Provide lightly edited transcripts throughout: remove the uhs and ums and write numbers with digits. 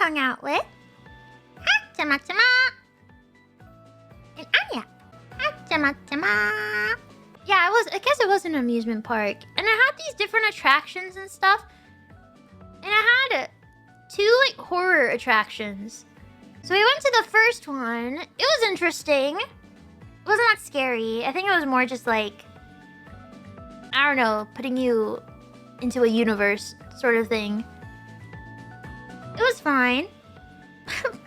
hung out with Ha-cha-ma and Anya. Ha-cha-ma. Yeah, I guess it was an amusement park. And it had these different attractions and stuff. And it had two, like, horror attractions. So we went to the first one. It was interesting. It wasn't that scary. I think it was more just like, I don't know, putting you into a universe sort of thing. It was fine.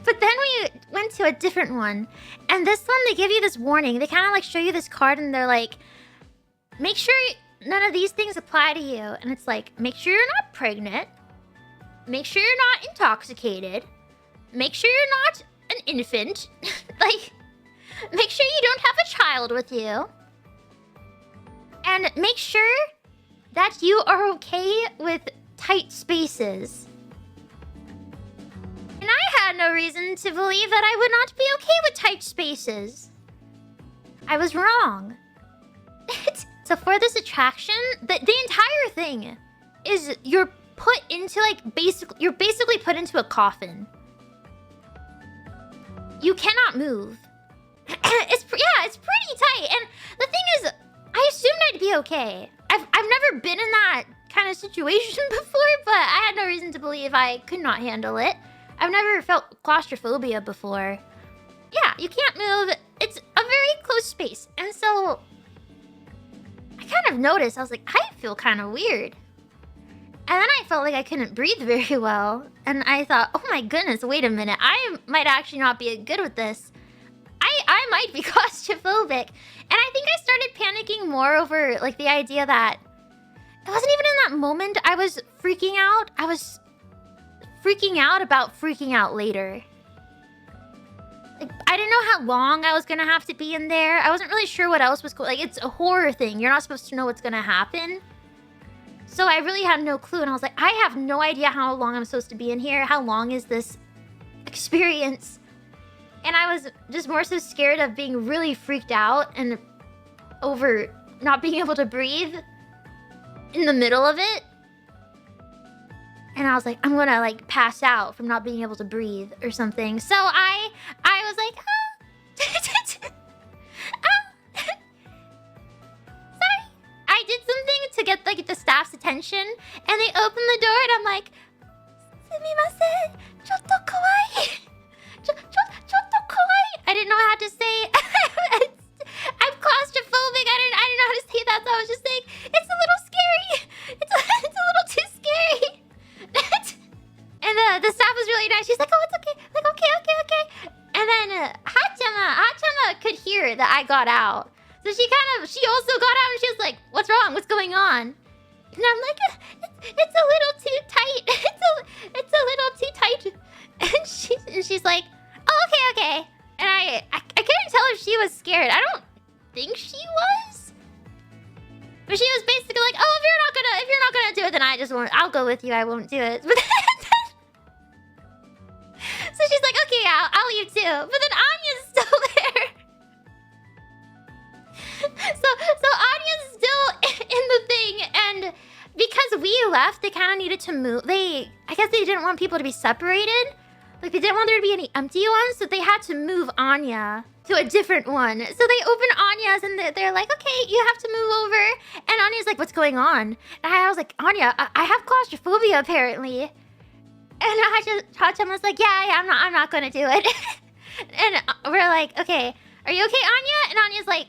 But then we went to a different one. And this one, they give you this warning. They kind of like show you this card and they're like, make sure none of these things apply to you. And it's like, make sure you're not pregnant. Make sure you're not intoxicated. Make sure you're not an infant. Like, make sure you don't have a child with you. And make sure that you are okay with tight spaces. And I had no reason to believe that I would not be okay with tight spaces. I was wrong. So for this attraction, the entire thing is you're put into like you're basically put into a coffin. You cannot move. It's pretty tight. And the thing is, I assumed I'd be okay. I've never been in that kind of situation before, but I had no reason to believe I could not handle it. I've never felt claustrophobia before. Yeah, you can't move. It's a very close space. And so I kind of noticed, I was like, I feel kind of weird. And then I felt like I couldn't breathe very well. And I thought, oh my goodness, wait a minute. I might actually not be good with this. I might be claustrophobic. And I think I started panicking more over like the idea that it wasn't even in that moment I was freaking out. I was freaking out about freaking out later. Like, I didn't know how long I was gonna have to be in there. I wasn't really sure what else was going. Like, it's a horror thing. You're not supposed to know what's gonna happen. So I really had no clue, and I was like, I have no idea how long I'm supposed to be in here. How long is this experience? And I was just more so scared of being really freaked out and over not being able to breathe in the middle of it. And I was like, I'm gonna like pass out from not being able to breathe or something. So I was like, sorry. I did something to get like the staff's attention, and they opened the door, and I'm like, sumimasen, chotto kawaii. Chotto kawaii. I didn't know how to say. I'm claustrophobic. I didn't know how to say that, so I was just saying, it's a little scary. It's a little too scary. And the staff was really nice. She's like, oh, it's okay. Like, okay. And then Ha-chama could hear that I got out. So she also got out, and she was like, what's wrong? What's going on? And I'm like, it's a little too tight. It's a little too tight. And she's like, oh, okay. And I couldn't tell if she was scared. I don't think she was. But she was basically like, oh, if you're not gonna do it, then I just won't. I'll go with you. I won't do it. But so she's like, okay, I'll leave too. But then Anya's still there. So Anya's still in the thing, and because we left, they kind of needed to move. I guess they didn't want people to be separated. Like, they didn't want there to be any empty ones, so they had to move Anya to a different one. So they opened Anya's, and they're like, okay, you have to move over. And Anya's like, what's going on? And I was like, Anya, I have claustrophobia, apparently. And Ha-chan was like, yeah, I'm not gonna do it. And we're like, okay, are you okay, Anya? And Anya's like,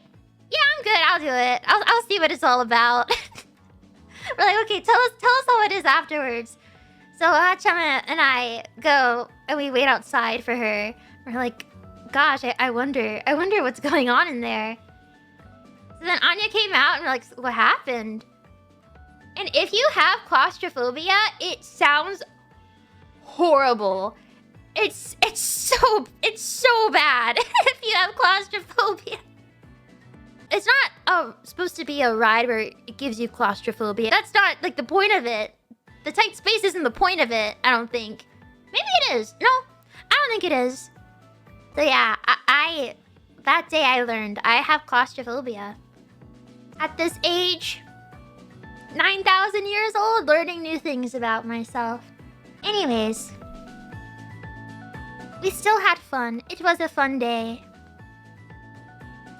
yeah, I'm good, I'll do it. I'll see what it's all about. We're like, okay, tell us how it is afterwards. So Ha-chan and I go and we wait outside for her. We're like, gosh, I wonder what's going on in there. So then Anya came out and we're like, what happened? And if you have claustrophobia, it sounds horrible. It's so bad if you have claustrophobia. It's not supposed to be a ride where it gives you claustrophobia. That's not like the point of it. The tight space isn't the point of it, I don't think. Maybe it is. No, I don't think it is. So yeah, that day I learned I have claustrophobia. At this age, 9,000 years old, learning new things about myself. Anyways, we still had fun. It was a fun day.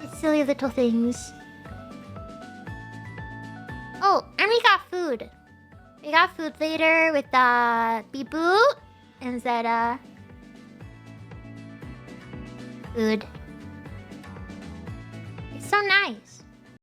It's silly little things. Oh, and we got food. We got food later with Bibu and Zeta. Food.